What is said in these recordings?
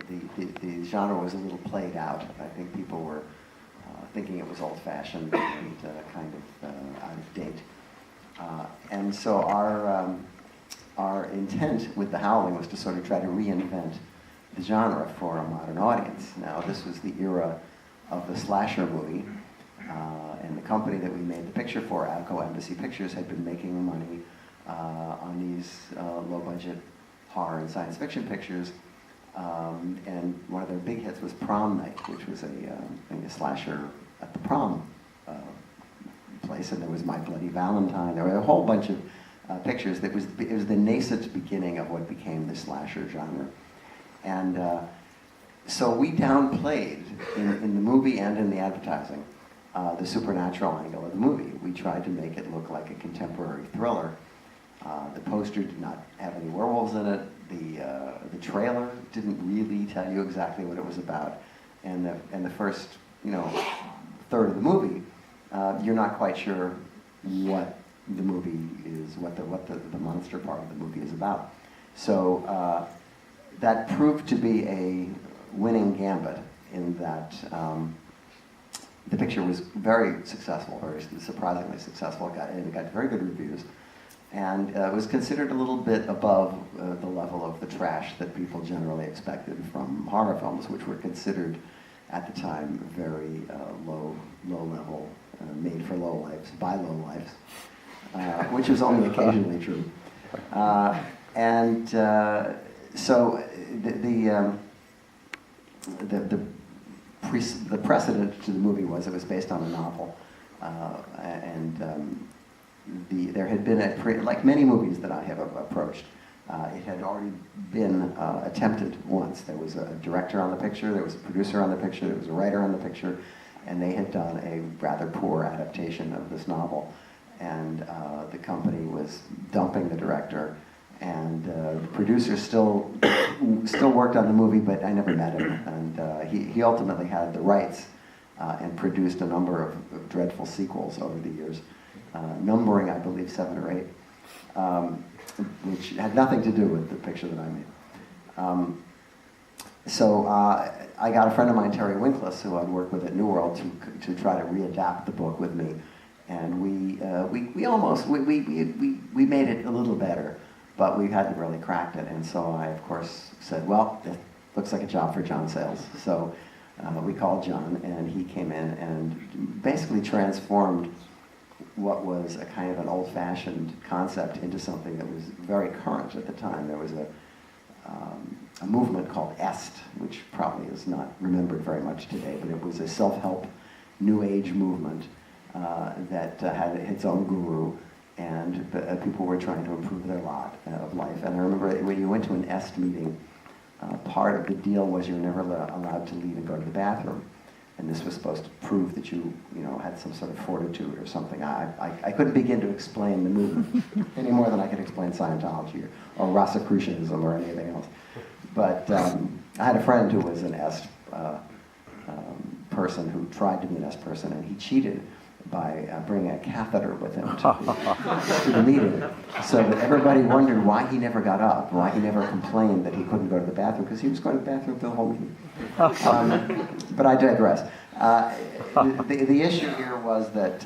the genre was a little played out. I think people were thinking it was old-fashioned and kind of out of date. And so our intent with the Howling was to sort of try to reinvent the genre for a modern audience. Now, this was the era of the slasher movie, and the company that we made the picture for, Alco Embassy Pictures, had been making money on these low-budget horror and science fiction pictures. And one of their big hits was Prom Night, which was a slasher at the prom place, and there was My Bloody Valentine. There were a whole bunch of pictures. It was the nascent beginning of what became the slasher genre. And so we downplayed in the movie and in the advertising the supernatural angle of the movie. We tried to make it look like a contemporary thriller. The poster did not have any werewolves in it. The trailer didn't really tell you exactly what it was about. And the first, third of the movie, you're not quite sure what the movie is, what the monster part of the movie is about. So that proved to be a winning gambit in that the picture was very successful, very surprisingly successful. It got very good reviews. And was considered a little bit above the level of the trash that people generally expected from horror films, which were considered at the time very low level, made for low lives, by low lives, which is only occasionally true. So the precedent to the movie was it was based on a novel, there had been like many movies that I have approached, it had already been attempted once. There was a director on the picture, there was a producer on the picture, there was a writer on the picture, and they had done a rather poor adaptation of this novel. And the company was dumping the director, and the producer still worked on the movie, but I never met him. And he ultimately had the rights and produced a number of dreadful sequels over the years. Numbering, I believe, 7 or 8, which had nothing to do with the picture that I made. So I got a friend of mine, Terry Winkless, who I'd worked with at New World, to try to readapt the book with me, and we made it a little better, but we hadn't really cracked it. And so I, of course, said, well, it looks like a job for John Sayles. So we called John, and he came in and basically transformed what was a kind of an old-fashioned concept into something that was very current at the time. There was a movement called EST, which probably is not remembered very much today, but it was a self-help New Age movement that had its own guru, and people were trying to improve their lot of life. And I remember when you went to an EST meeting, part of the deal was you're never allowed to leave and go to the bathroom. And this was supposed to prove that you had some sort of fortitude or something. I couldn't begin to explain the movement any more than I could explain Scientology or Rosicrucianism or anything else. But I had a friend who was an EST person who tried to be an EST person, and he cheated by bringing a catheter with him to the meeting, so that everybody wondered why he never got up, why he never complained that he couldn't go to the bathroom, because he was going to the bathroom for the whole meeting. But I digress. The issue here was that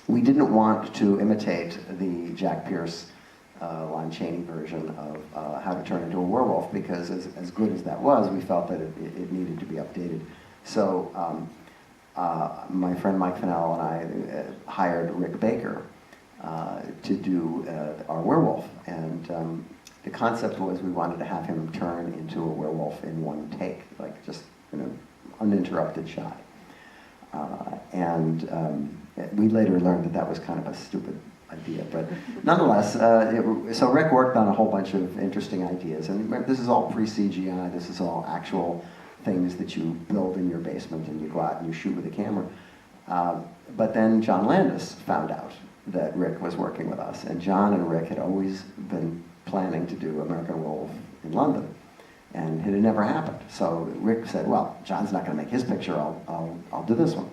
we didn't want to imitate the Jack Pierce, Lon Chaney version of How to Turn into a Werewolf, because as good as that was, we felt that it needed to be updated. So my friend Mike Fennell and I hired Rick Baker to do our werewolf, and the concept was we wanted to have him turn into a werewolf in one take, like just an uninterrupted shot. We later learned that was kind of a stupid idea, but nonetheless, so Rick worked on a whole bunch of interesting ideas, and this is all pre-CGI, this is all actual things that you build in your basement and you go out and you shoot with a camera. But then John Landis found out that Rick was working with us, and John and Rick had always been planning to do American Werewolf in London, and it had never happened. So Rick said, well, John's not going to make his picture, I'll do this one.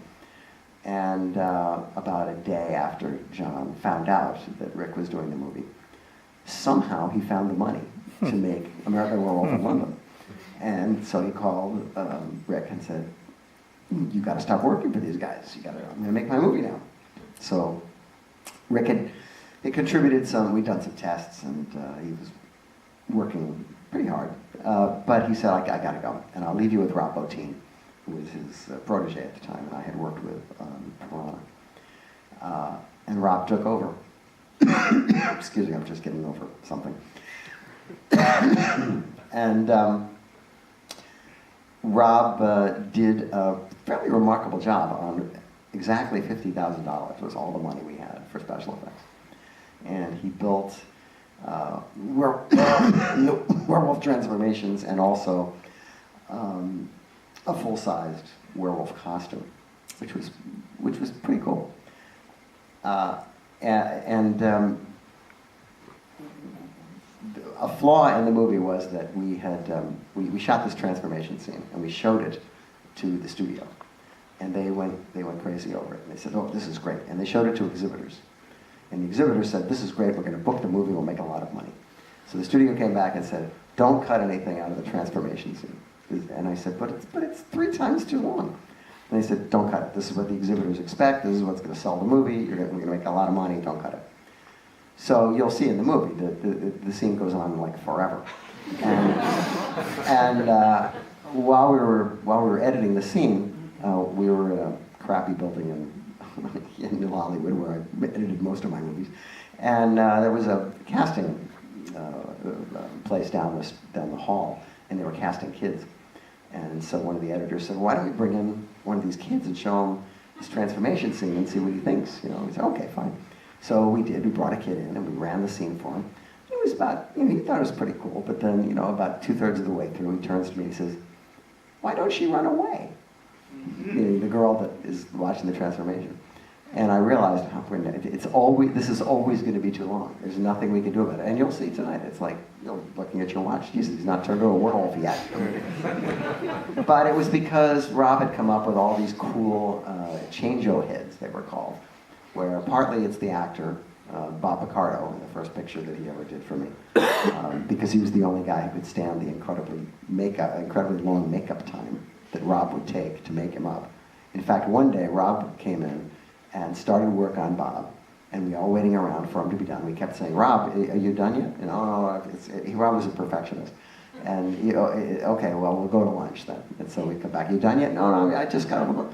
And about a day after John found out that Rick was doing the movie, somehow he found the money to make American Werewolf in London. And so he called Rick and said, you got to stop working for these guys. I'm going to make my movie now. So Rick had contributed some, we'd done some tests, and he was working pretty hard. But he said, I got to go, and I'll leave you with Rob Bottin, who was his protege at the time, and I had worked with Piranha. And Rob took over. Excuse me, I'm just getting over something. And Rob did a fairly remarkable job on exactly $50,000 was all the money we had for special effects. And he built werewolf transformations and also a full-sized werewolf costume, which was pretty cool. A flaw in the movie was that we had we shot this transformation scene and we showed it to the studio, and they went crazy over it. And they said, "Oh, this is great!" And they showed it to exhibitors, and the exhibitors said, "This is great. We're going to book the movie. We'll make a lot of money." So the studio came back and said, "Don't cut anything out of the transformation scene." And I said, "But it's 3 times too long." And they said, "Don't cut it. This is what the exhibitors expect. This is what's going to sell the movie. We're going to make a lot of money. Don't cut it." So you'll see in the movie the scene goes on like forever, and while we were editing the scene, we were in a crappy building in New Hollywood where I edited most of my movies, and there was a casting place down the hall, and they were casting kids, and so one of the editors said, "Why don't we bring in one of these kids and show him this transformation scene and see what he thinks?" We said, "Okay, fine." So we did. We brought a kid in and we ran the scene for him. He was about, he thought it was pretty cool, but then, about 2/3 of the way through, he turns to me and he says, "Why don't she run away?" The girl that is watching the transformation. And I realized, this is always going to be too long. There's nothing we can do about it. And you'll see tonight, it's like, looking at your watch, Jesus, he's not turned into a werewolf yet. But it was because Rob had come up with all these cool change-o heads, they were called, where partly it's the actor, Bob Picardo, in the first picture that he ever did for me, because he was the only guy who could stand the incredibly long makeup time that Rob would take to make him up. In fact, one day Rob came in and started work on Bob, and we all waiting around for him to be done. We kept saying, "Rob, are you done yet?" No, Rob was a perfectionist. And, okay, well, we'll go to lunch then. And so we come back, "You done yet?" No, I just got to look.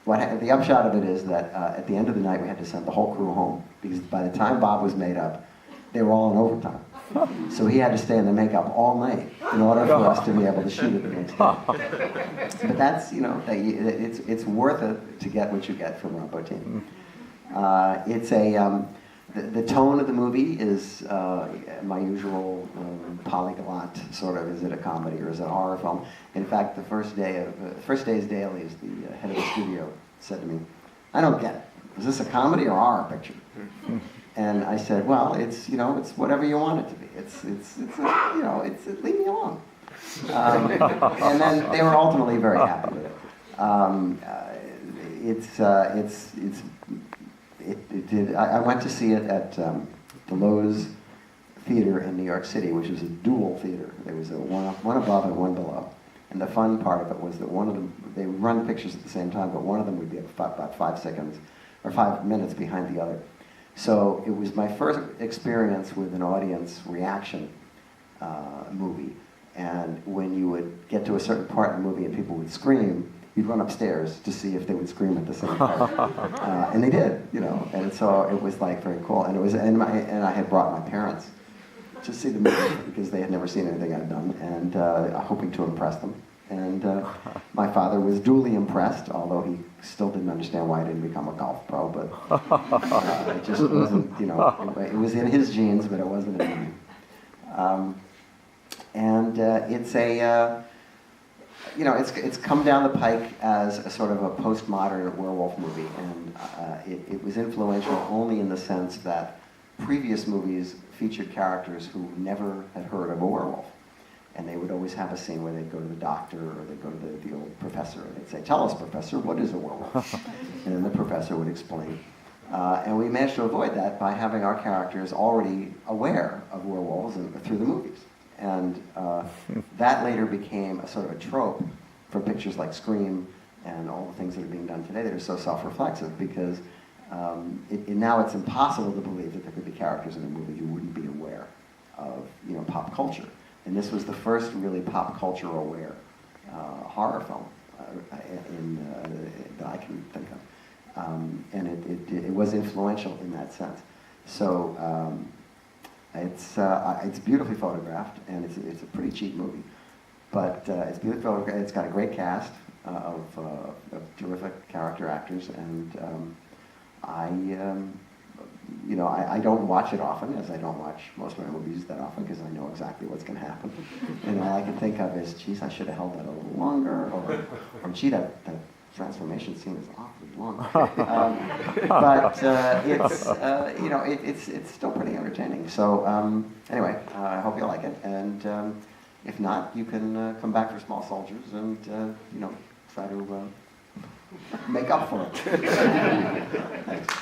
The upshot of it is that at the end of the night, we had to send the whole crew home, because by the time Bob was made up, they were all in overtime. So he had to stay in the makeup all night in order for us to be able to shoot it the next day. But that's, it's worth it to get what you get from Rob Bottin. It's the tone of the movie is my usual polyglot sort of, is it a comedy or is it a horror film? In fact, the first day's dailies, the head of the studio said to me, "I don't get it. Is this a comedy or a horror picture?" And I said, "Well, it's whatever you want it to be. It's leave me alone." And then they were ultimately very happy with it. I went to see it at the Lowe's Theater in New York City, which is a dual theater. There was one above and one below. And the fun part of it was that one of them, they would run pictures at the same time, but one of them would be about 5 seconds or 5 minutes behind the other. So it was my first experience with an audience reaction movie. And when you would get to a certain part in the movie and people would scream, you'd run upstairs to see if they would scream at the same part. And they did, and so it was like very cool. And I had brought my parents to see the movie because they had never seen anything I'd done, and hoping to impress them. And my father was duly impressed, although he still didn't understand why I didn't become a golf pro, but it just wasn't, it was in his genes, but it wasn't in mine. It's it's come down the pike as a sort of a postmodern werewolf movie, and it was influential only in the sense that previous movies featured characters who never had heard of a werewolf. And they would always have a scene where they'd go to the doctor or they'd go to the old professor and they'd say, "Tell us, Professor, what is a werewolf?" And then the professor would explain. And we managed to avoid that by having our characters already aware of werewolves through the movies. And that later became a sort of a trope for pictures like Scream and all the things that are being done today that are so self-reflexive, because now it's impossible to believe that there could be characters in a movie who wouldn't be aware of, you know, pop culture. And this was the first really pop culture aware horror film that I can think of. And it was influential in that sense. So it's beautifully photographed, and it's a pretty cheap movie. But it's beautifully photographed. It's got a great cast of terrific character actors, and you know, I don't watch it often, as I don't watch most of my movies that often, because I know exactly what's going to happen. And all I can think of is, geez, I should have held that a little longer, or gee, that transformation scene is awfully long. But it's you know, it's still pretty entertaining. So anyway, I hope you like it, and if not, you can come back for Small Soldiers and you know, try to make up for it. Thanks.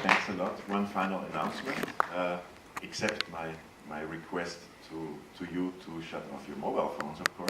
Thanks a lot. One final announcement. Accept my request to you to shut off your mobile phones, of course.